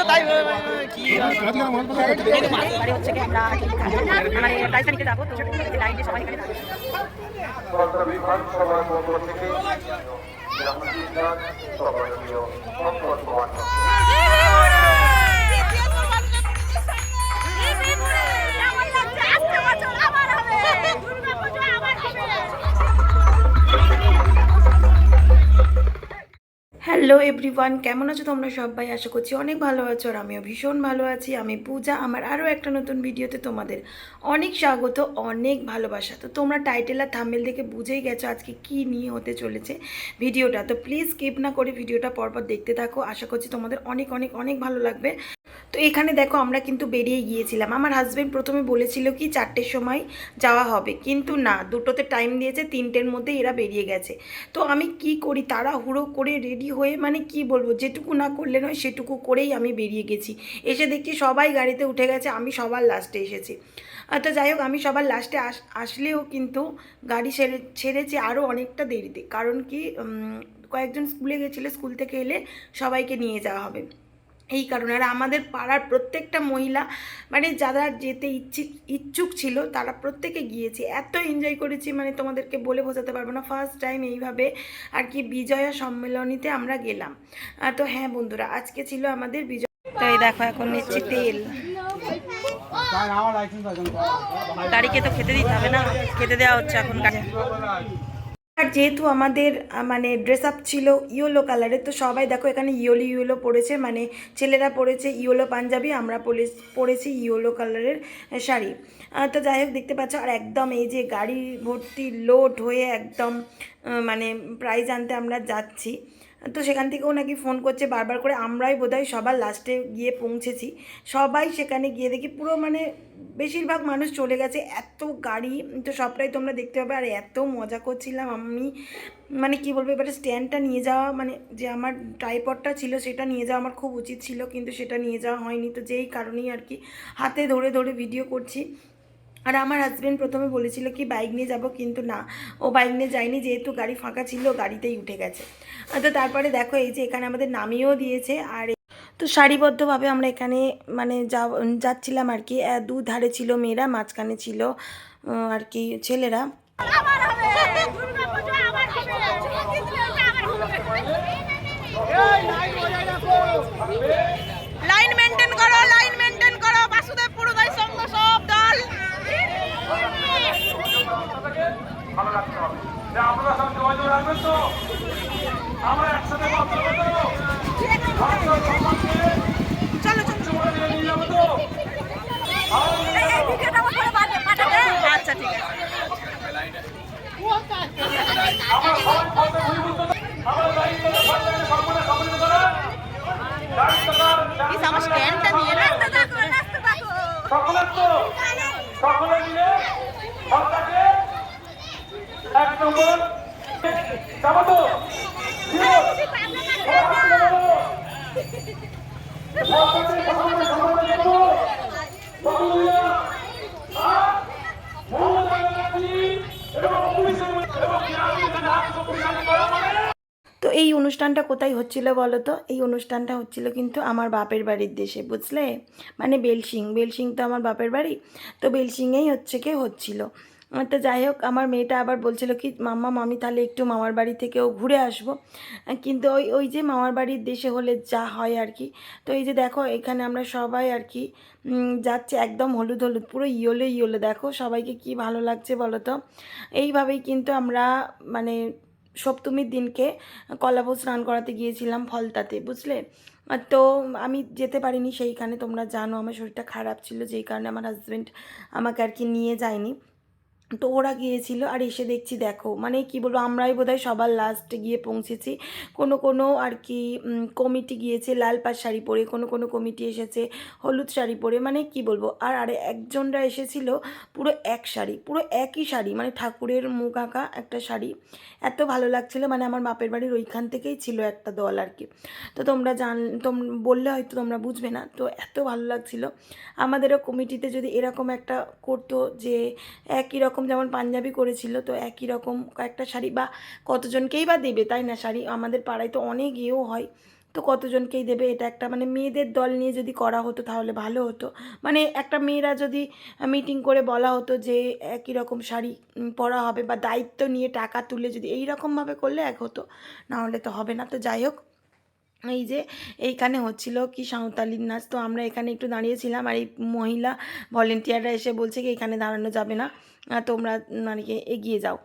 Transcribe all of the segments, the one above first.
তাই কি এবারে হচ্ছে কি আমরা মানে প্রাইজটা নিতে যাবো, তো লাইনে সবাই এখানে বিধানসভার পক্ষ থেকে হ্যালো এভরিওয়ান, কেমন আছো তোমরা সবাই? আশা করছি অনেক ভালো আছো, আর আমিও ভীষণ ভালো আছি। আমি পূজা, আমার আরও একটা নতুন ভিডিওতে তোমাদের অনেক স্বাগত, অনেক ভালোবাসা। তো তোমরা টাইটেল আর থাম্বনেল দেখে বুঝেই গেছো আজকে কি নিয়ে হতে চলেছে ভিডিওটা। তো প্লিজ স্কিপ না করে ভিডিওটা পরপর দেখতে থাকো, আশা করছি তোমাদের অনেক অনেক অনেক ভালো লাগবে। তো এখানে দেখো আমরা কিন্তু বেরিয়ে গিয়েছিলাম। আমার হাজব্যান্ড প্রথমে বলেছিল কি 4টের সময় যাওয়া হবে, কিন্তু না, 2টোতে টাইম দিয়েছে, 3টের মধ্যে এরা বেরিয়ে গেছে। তো আমি কি করি, তাড়াহুড়ো করে রেডি হয়ে, মানে কি বলবো, যেটুকু না করলে নয় সেটুকু করেই আমি বেরিয়ে গেছি। এসে দেখছি সবাই গাড়িতে উঠে গেছে, আমি সবার লাস্টে এসেছি। তো যাই হোক, আমি সবার লাস্টে আসলেও কিন্তু গাড়ি ছেড়েছি আরও অনেকটা দেরিতে, কারণ কি কয়েকজন স্কুলে গেছিলো, স্কুল থেকে এলে সবাইকে নিয়ে যাওয়া হবে, এই কারণে। আর আমাদের পাড়ার প্রত্যেকটা মহিলা, মানে যারা যেতে ইচ্ছুক ছিল তারা প্রত্যেকে গিয়েছে। এত এনজয় করেছি, মানে তোমাদেরকে বলে বোঝাতে পারবো না। ফার্স্ট টাইম এইভাবে আর কি বিজয়া সম্মেলনীতে আমরা গেলাম। তো হ্যাঁ বন্ধুরা, আজকে ছিল আমাদের বিজয়। তো এই দেখো এখন নিচ্ছি তেল। গাড়িকে তো খেতে দিতে হবে না, খেতে দেওয়া হচ্ছে এখন কাজে। আর যেহেতু আমাদের মানে ড্রেস আপ ছিল ইয়েলো কালারের, তো সবাই দেখো এখানে ইয়েলো ইয়েলো পরেছে, মানে ছেলেরা পরেছে ইয়েলো পাঞ্জাবি, আমরা পরেছি ইয়েলো কালারের শাড়ি। তো যাই হোক, দেখতে পাচ্ছ। আর একদম এই যে গাড়ি ভর্তি লোড হয়ে একদম মানে প্রাইজ আনতে আমরা যাচ্ছি। তো সেখান থেকেও নাকি ফোন করছে বারবার করে, আমরাই বোধহয় সবার লাস্টে গিয়ে পৌঁছেছি। সবাই সেখানে গিয়ে দেখি পুরো মানে বেশিরভাগ মানুষ চলে গেছে, এত গাড়ি। তো সবটাই তোমরা দেখতে পাবে। আর এত মজা করছিলাম আমি, মানে কি বলবো, এবারে স্ট্যান্ডটা নিয়ে যাওয়া, মানে যে আমার ট্রাইপডটা ছিল সেটা নিয়ে যাওয়া আমার খুব উচিত ছিল, কিন্তু সেটা নিয়ে যাওয়া হয়নি। তো যেই কারণেই আর কি হাতে ধরে ধরে ভিডিও করছি। আর আমার হাজব্যান্ড প্রথমে বলেছিল কি বাইক নিয়ে যাব, কিন্তু না, ও বাইক নিয়ে যায়নি, যেহেতু গাড়ি ফাঁকা ছিল গাড়িতেই উঠে গেছে। তো তারপরে দেখো এই যে এখানে আমাদের নামিয়েও দিয়েছে। আর তো সারিবদ্ধভাবে আমরা এখানে মানে যাচ্ছিলাম আর কি। দুধারে ছিল মেয়েরা, মাঝখানে ছিল আর কি ছেলেরা। লাইন মেনটেন করো, লাইন মেনটেন করো। বাসুদেব পুরোদাই সঙ্গ সব দল। ভালো রাখতে হবে যে আপনারা সব যোগাযোগ রাখবেন, তো আমরা একসাথে কথা বলবো, চলো চলো, নিয়ে যাবো তো। আচ্ছা ঠিক আছে। আমরা সবাই কথা ভুলিভূত, আমরা দায়িত্ব সম্পূর্ণ সম্মিলিত করা আমার স্ট্যান্ডটা নিয়ে না, সকলের, তো সকলে মিলে সরকারকে এক নম্বর যাবো তো। তো এই অনুষ্ঠানটা কোথায় হচ্ছিল বলো তো? এই অনুষ্ঠানটা হচ্ছিল কিন্তু আমার বাপের বাড়ির দেশে, বুঝলে, মানে বেলসিং তো আমার বাপের বাড়ি। তো বেলসিংয়েই হচ্ছিল। তো যাই হোক, আমার মেয়েটা আবার বলছিল কি মাম্মা মামি তাহলে একটু মামার বাড়ি থেকেও ঘুরে আসবো। কিন্তু ওই ওই যে মামার বাড়ির দেশে হলে যা হয় আর কি। তো এই যে দেখো এখানে আমরা সবাই আর কি যাচ্ছে একদম হলুদ হলুদ, পুরো ইয়েলো ইয়েলো। দেখো সবাইকে কি ভালো লাগছে বলো তো। এইভাবেই কিন্তু আমরা মানে সপ্তমীর দিনকে কলাবউ স্নান করাতে গিয়েছিলাম ফলতাতে, বুঝলে। তো আমি যেতে পারিনি সেইখানে, তোমরা জানো আমার শরীরটা খারাপ ছিল, যেই কারণে আমার হাজব্যান্ড আমাকে আর কি নিয়ে যায়নি। তো ওরা গিয়েছিল। আর এসে দেখছি দেখো, মানে কি বলবো, আমরাই বোধহয় সবার লাস্টে গিয়ে পৌঁছেছি। কোনো আর কি কমিটি গিয়েছে লাল পাড় শাড়ি পরে, কোনো কমিটি এসেছে হলুদ শাড়ি পরে, মানে কি বলবো। আর একজনরা এসেছিল পুরো এক শাড়ি, পুরো একই শাড়ি, মানে ঠাকুরের মুখ আঁকা একটা শাড়ি। এত ভালো লাগছিল, মানে আমার বাপের বাড়ির ওইখান থেকেই ছিল একটা দল আর কি। তো তোমরা বললে হয়তো তোমরা বুঝবে না, তো এত ভালো লাগছিল। আমাদেরও কমিটিতে যদি এরকম একটা করতো যে একই রকম, যেমন পাঞ্জাবি করেছিল, তো একই রকম কয়েকটা শাড়ি, বা কতজনকেই বা দেবে তাই না শাড়ি, আমাদের পাড়ায় তো অনেক ইয়েও হয়, তো কতজনকেই দেবে, এটা একটা মানে মেয়েদের দল নিয়ে যদি করা হতো তাহলে ভালো হতো। মানে একটা মেয়েরা যদি মিটিং করে বলা হতো যে একই রকম শাড়ি পরা হবে, বা দায়িত্ব নিয়ে টাকা তুলে যদি এই রকমভাবে করলে এক হতো, না হলে তো হবে না। তো যাই হোক, এই যে এইখানে হচ্ছিল কি সাঁওতালির নাচ, তো আমরা এখানে একটু দাঁড়িয়েছিলাম, আর এই মহিলা ভলেন্টিয়াররা এসে বলছে কি এখানে দাঁড়ানো যাবে না, তোমরা মানে কি এগিয়ে যাও,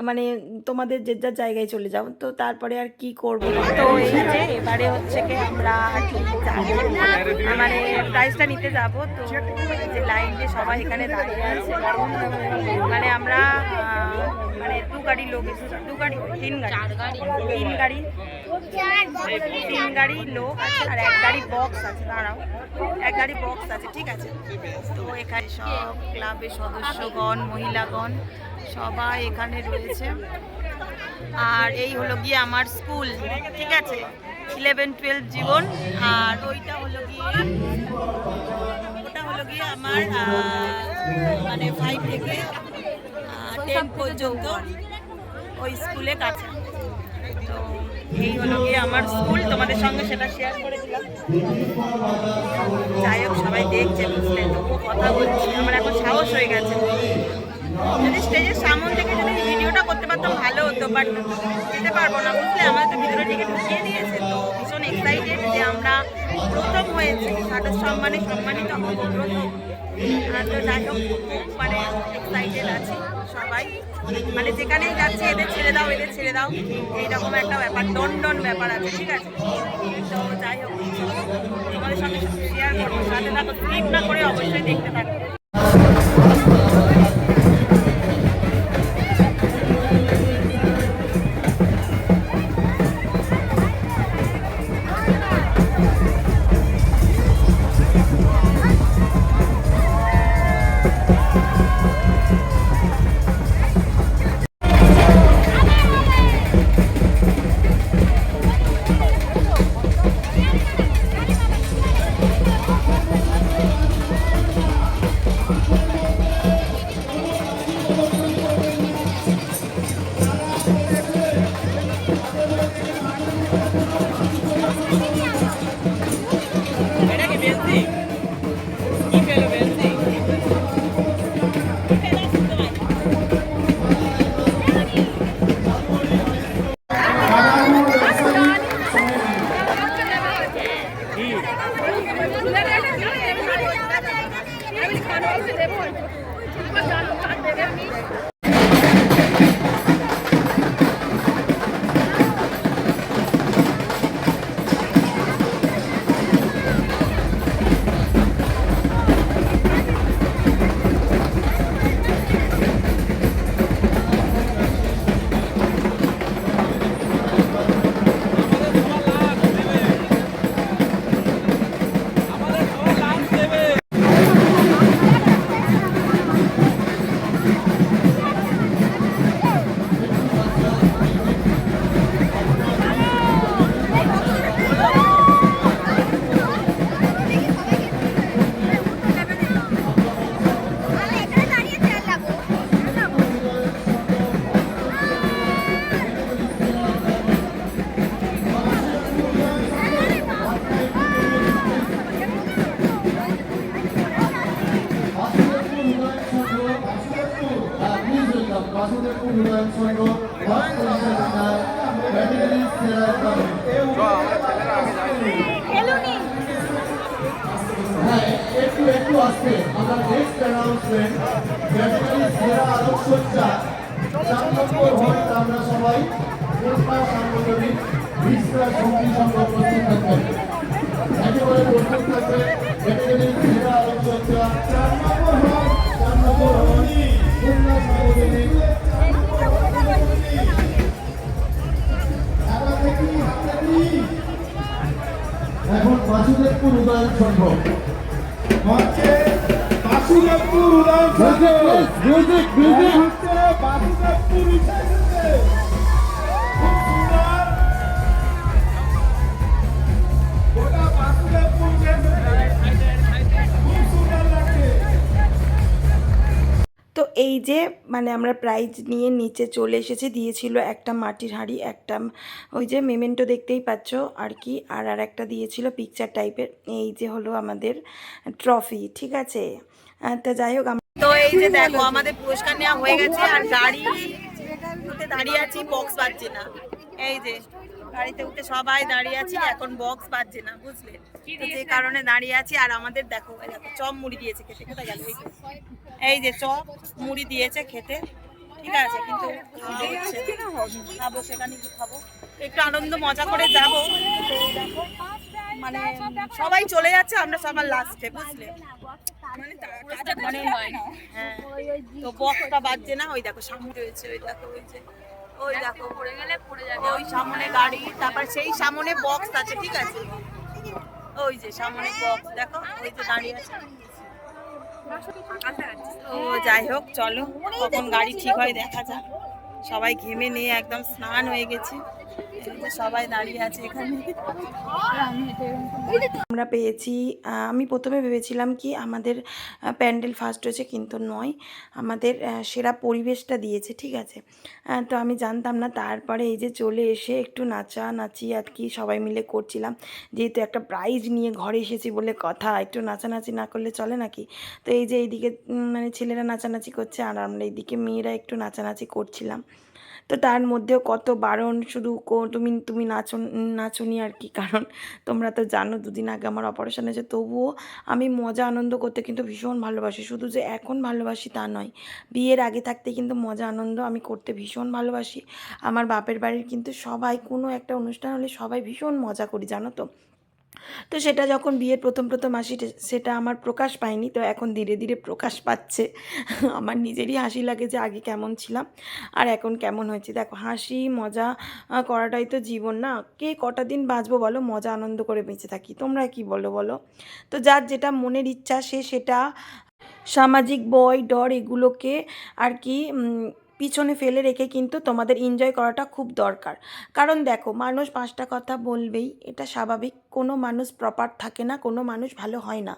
মানে তোমাদের যে যার জায়গায় চলে যাও। তো তারপরে আর কি করবো, তো এই যে এবারে হচ্ছে কি আমরা আর কি যাবো, মানে প্রাইজটা নিতে যাব। তো এই যে লাইন দিয়ে সবাই এখানে দাঁড়িয়ে আছে, মানে আমরা মানে দু গাড়ি লোক এসেছি, তিন গাড়ি লোক আছে, আর এক গাড়ি বক্স আছে, দাঁড়াও, এক গাড়ি বক্স আছে, ঠিক আছে। তো এখানে সব ক্লাবের সদস্যগণ, মহিলাগণ সবাই এখানে রয়েছে। আর এই হলো গিয়ে আমার স্কুল, ঠিক আছে, 11-12 জীবন। আর ওটা হলো গিয়ে আমার মানে 5 থেকে 10 পর্যন্ত ওই স্কুলে কাছে। তো এই হলো গিয়ে আমার স্কুল, তোমাদের সঙ্গে সেটা শেয়ার করে দিলাম। যাই হোক, সবাই দেখছে, বুঝলে, তবুও কথা বলছি, আমার এখন সাহস হয়ে গেছে। যদি স্টেজের সামন থেকে যদি ভিডিওটা করতে পারতাম ভালো হতো, বাট যেতে পারবো না, বুঝলে, আমাদের তো ভিতরে দিকে ঢুকিয়ে দিয়েছে। তো ভীষণ এক্সাইটেড যে আমরা প্রথম হয়েছি, সাদর সম্মানিত হব প্রথম। তো যাই হোক, মানে এক্সাইটেড আছি সবাই, মানে যেখানেই যাচ্ছি এদের ছেড়ে দাও এইরকম একটা ব্যাপার, ডন ব্যাপার আছে, ঠিক আছে। তো যাই হোক, তোমাদের সঙ্গে শেয়ার করবো, সাথে থাকো, স্কিপ না করে অবশ্যই দেখতে থাকো। বাসুদেবপুর উন্নয়ন সংঘ একটু আসছে আমরা নেক্সট অ্যানাউন্সমেন্ট ক্যাটাগরি সেরা আলোকসজ্জা 4 নম্বর হল আমরা সবাই সাংগঠনিক বিশ্বা সঙ্গী সংঘ প্রস্তুত থাকবেন, একেবারে প্রস্তুত থাকবে ক্যাটাগরি সেরা আলোকসজ্জা 4 নম্বর হল খুলনা সাংগঠনিক এখন বাসুদেবপুর উন্নয়ন সংঘ বাসুদেবপুর উন্নয়ন সংঘ মিউজিক হচ্ছে বাসুদেবপুর গোটা বাসুদেবপুরকে খুব সুন্দর লাগছে। তো এই যে মানে আমরা প্রাইজ নিয়ে নিচে চলে এসেছি, দিয়েছিল একটা মাটির হাঁড়ি, একটা ওই যে মেমেন্টো দেখতেই পাচ্ছ আর কি, আর একটা দিয়েছিল পিকচার টাইপের। এই যে হলো আমাদের ট্রফি, ঠিক আছে। তো যাই হোক, তো এই যে দেখো আমাদের পুরস্কার নেওয়া হয়ে গেছে, আর গাড়িতে দাঁড়িয়ে আছি, বক্স বাজছে না। এই যে গাড়িতে উঠে সবাই দাঁড়িয়ে আছি, এখন বক্স বাজছে না, বুঝলে তো, যে কারণে দাঁড়িয়ে আছি। আর আমাদের দেখো চপ মুড়ি দিয়েছে খেতে, কোথায় গেল? এই যে চপ মুড়ি দিয়েছে খেতে, ঠিক আছে, কিন্তু খাওয়া হচ্ছে না। খাবো, সেখানে কি খাবো, একটু আনন্দ মজা করে যাবো। তো দেখো মানে সবাই চলে যাচ্ছে, আমরা সবার লাস্টে, বুঝলে মানে হ্যাঁ। তো বক্সটা বাজছে না, ওই দেখো সামনে রয়েছে, ওই দেখো, ওই দেখো পড়ে গেলে পড়ে যাবে, ওই সামনে গাড়ি, তারপর সেই সামনে বক্স আছে, ঠিক আছে, ওই যে সামনে বক্স দেখো, ওই যে দাঁড়িয়ে আছে। ও যাই হোক, চলো কখন গাড়ি ঠিক হয় দেখা যাক। সবাই ঘেমে নিয়ে একদম স্নান হয়ে গেছে, সবাই দাঁড়িয়ে আছে এখানে। আমরা পেয়েছি, আমি প্রথমে ভেবেছিলাম কি আমাদের প্যান্ডেল ফার্স্ট হয়েছে, কিন্তু নয়, আমাদের সেরা পরিবেশটা দিয়েছে, ঠিক আছে। তো আমি জানতাম না। তারপরে এই যে চলে এসে একটু নাচানাচি আর কি সবাই মিলে করছিলাম, যেহেতু একটা প্রাইজ নিয়ে ঘরে এসেছি বলে কথা, একটু নাচানাচি না করলে চলে নাকি। তো এই যে এইদিকে মানে ছেলেরা নাচানাচি করছে, আর আমরা এইদিকে মেয়েরা একটু নাচানাচি করছিলাম। তো তার মধ্যেও কত বারণ, শুধু তুমি নাচনি আর কি, কারণ তোমরা তো জানো দুদিন আগে আমার অপারেশন হয়েছে। তবুও আমি মজা আনন্দ করতে কিন্তু ভীষণ ভালোবাসি, শুধু যে এখন ভালোবাসি তা নয়, বিয়ের আগে থাকতে কিন্তু মজা আনন্দ আমি করতে ভীষণ ভালোবাসি। আমার বাপের বাড়ির কিন্তু সবাই কোনো একটা অনুষ্ঠান হলে সবাই ভীষণ মজা করি, জানো তো। তো সেটা যখন বিয়ের প্রথম আসি সেটা আমার প্রকাশ পায়নি, তো এখন ধীরে ধীরে প্রকাশ পাচ্ছে। আমার নিজেরই হাসি লাগে যে আগে কেমন ছিলাম আর এখন কেমন হয়েছে। দেখো হাসি মজা করাটাই তো জীবন না, কে কটা দিন বাঁচবো বলো, মজা আনন্দ করে বেঁচে থাকি। তোমরা কি বলো বলো? তো যার যেটা মনের ইচ্ছা সে সেটা সামাজিক বয় ডর এগুলোকে আর কি পিছনে ফেলে রেখে কিন্তু তোমাদের এনজয় করাটা খুব দরকার। কারণ দেখো মানুষ পাঁচটা কথা বলবেই, এটা স্বাভাবিক, কোনো মানুষ প্রপার থাকে না, কোনো মানুষ ভালো হয় না।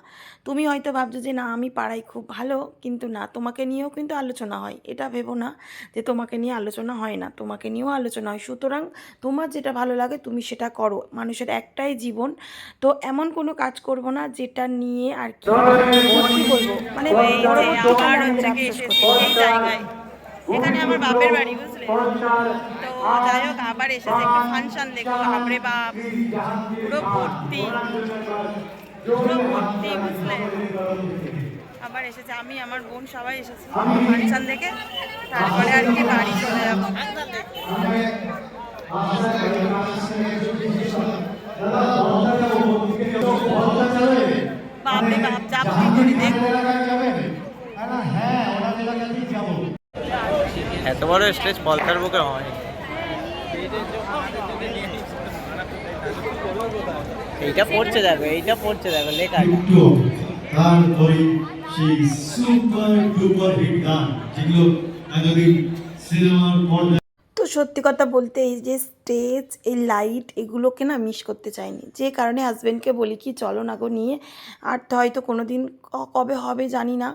তুমি হয়তো ভাবছো যে না আমি পাড়ায় খুব ভালো, কিন্তু না, তোমাকে নিয়েও কিন্তু আলোচনা হয়, এটা ভেবো না যে তোমাকে নিয়ে আলোচনা হয় না, তোমাকে নিয়েও আলোচনা হয়। সুতরাং তোমার যেটা ভালো লাগে তুমি সেটা করো, মানুষের একটাই জীবন। তো এমন কোনো কাজ করবো না যেটা নিয়ে আর কি বলবো মানে আবার হচ্ছে কি এসেছি এই জায়গায়, এখানে আমার বাপের বাড়ি, বুঝলে তো। যাই হোক আবার এসেছে একটু ফাংশন দেখো, বাপরে বাপ পুরো ভর্তি, পুরো ভর্তি, বুঝলে। আবার এসেছে, আমি আমার বোন সবাই এসেছি ফাংশন দেখে, তারপরে আর কি বাড়ি চলে যাবো। বাপরে বাপ, যাবো কি করে দেখবো। এত বড় স্টেজ পলতার বুকে হয়। এইটা পড়ছে দেখো, লেখাটা। তারপরে সেই সুপার ডুপার হিট গান যেগুলো এতদিন সিনেমার পর্দায়। তো সত্যি কথা বলতে এই যে স্টেজ, এই লাইট, এগুলোকে না মিস করতে চাইনি, যে কারণে হাজব্যান্ডকে বলি কি চলো না গো নিয়ে, আর তো হয়তো কোনো দিন কবে হবে জানি না,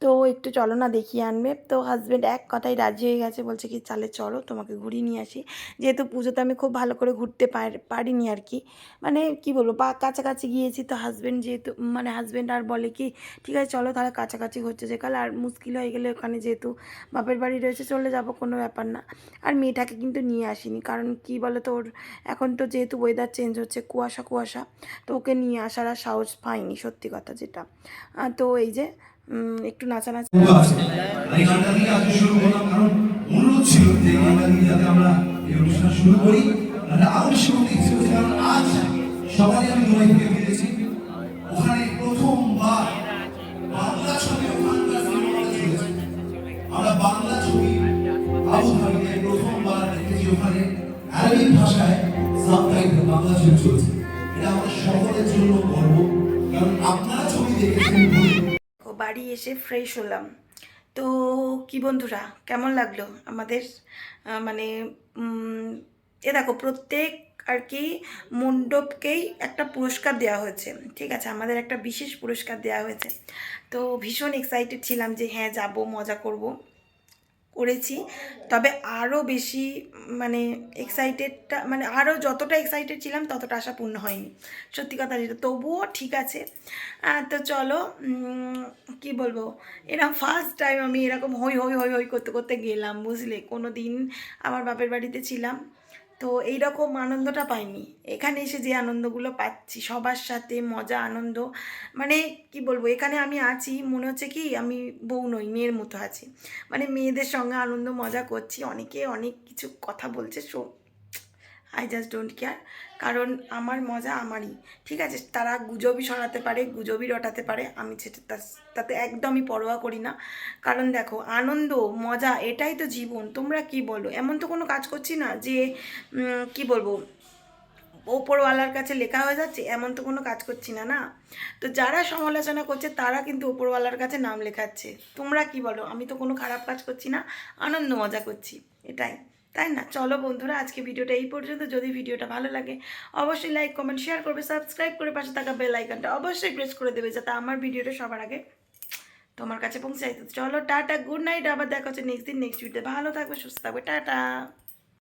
তো একটু চলো না দেখিয়ে আনবে। তো হাজব্যান্ড এক কথায় রাজি হয়ে গেছে, বলছে কি তাহলে চলো তোমাকে ঘুরিয়ে নিয়ে আসি। যেহেতু পুজোতে আমি খুব ভালো করে ঘুরতে পারিনি আর কি, মানে কি বলবো, বা কাছাকাছি গিয়েছি। তো হাজব্যান্ড যেহেতু মানে হাজব্যান্ড আর বলে কি ঠিক আছে চলো তাহলে, কাছাকাছি হচ্ছে যে কাল, আর মুশকিল হয়ে গেলে ওখানে যেহেতু বাপের বাড়ি রয়েছে চলে যাব, কোনো ব্যাপার না। আর মেয়েটাকে কিন্তু নিয়ে আসিনি, কারণ কি বলো তো, ওর এখন তো যেহেতু ওয়েদার চেঞ্জ হচ্ছে, কুয়াশা, তো ওকে নিয়ে আসার আর সাহস পাইনি, সত্যি কথা যেটা। তো এই যে একটু নাচানাচি এই গানটা দিয়ে আজকে শুরু করলাম, কারণ অনুরোধ ছিল যে এই গানটা দিয়ে যাতে আমরা এই অনুষ্ঠান শুরু করি, তাহলে আরো বেশি করতে ইচ্ছে করছে। কারণ আজ সবাই আমি দুবাই থেকে ফিরেছি, ওখানে প্রথমবার বাংলা ছবি ওখানকার সিনেমা চলেছে। আমরা বাংলা ছবি আবু ধাবিতে প্রথমবার দেখেছি, ওখানে আরবি ভাষায় সাবটাইটেল বাংলা ছবি চলছে। এটা আমাদের সকলের জন্য গর্ব, কারণ আপনারা ছবি দেখেছেন। বাড়ি এসে ফ্রেশ হলাম। তো কি বন্ধুরা কেমন লাগলো আমাদের মানে দেখো প্রত্যেক আর কি মণ্ডপকেই একটা পুরস্কার দেওয়া হয়েছে, ঠিক আছে, আমাদের একটা বিশেষ পুরস্কার দেওয়া হয়েছে। তো ভীষণ এক্সাইটেড ছিলাম যে হ্যাঁ যাব, মজা করব, করেছি। তবে আরও বেশি মানে এক্সাইটেডটা, মানে আরও যতটা এক্সাইটেড ছিলাম ততটা আশা পূর্ণ হয়নি, সত্যি কথা যেটা, তবুও ঠিক আছে। তো চলো, কি বলবো, এরকম ফার্স্ট টাইম আমি এরকম হই হই হই হই করতে করতে গেলাম, বুঝলে। কোনো দিন আমার বাপের বাড়িতে ছিলাম তো এইরকম আনন্দটা পাইনি। এখানে এসে যে আনন্দগুলো পাচ্ছি সবার সাথে মজা আনন্দ, মানে কি বলবো, এখানে আমি আছি মনে হচ্ছে কি আমি বউ নই, মেয়ের মতো আছি, মানে মেয়েদের সঙ্গে আনন্দ মজা করছি। অনেকে অনেক কিছু কথা বলছে, আই জাস্ট ডোন্ট কেয়ার, কারণ আমার মজা আমারই, ঠিক আছে। তারা গুজবই ছড়াতে পারে, গুজবই রটাতে পারে, আমি সেটা তাতে একদমই পরোয়া করি না। কারণ দেখো, আনন্দ মজা এটাই তো জীবন। তোমরা কি বলো? এমন তো কোনো কাজ করছি না যে কি বলবো ওপরওয়ালার কাছে লেখা হয়ে যাচ্ছে, এমন তো কোনো কাজ করছি না, না। তো যারা সমালোচনা করছে তারা কিন্তু ওপরওয়ালার কাছে নাম লেখাচ্ছে। তোমরা কি বলো? আমি তো কোনো খারাপ কাজ করছি না, আনন্দ মজা করছি, এটাই, তাই না? চলো বন্ধুরা, আজকে ভিডিওটা এই পর্যন্ত। যদি ভিডিওটা ভালো লাগে অবশ্যই লাইক কমেন্ট শেয়ার করবে, সাবস্ক্রাইব করে পাশে থাকা বেল আইকনটা অবশ্যই প্রেস করে দেবে, যাতে আমার ভিডিওটা সবার আগে তোমার কাছে পৌঁছায়। চলো টাটা, গুড নাইট, আবার দেখা হচ্ছে নেক্সট দিন নেক্সট ভিডিওতে। ভালো থাকবে, সুস্থ থাকবে, টাটা।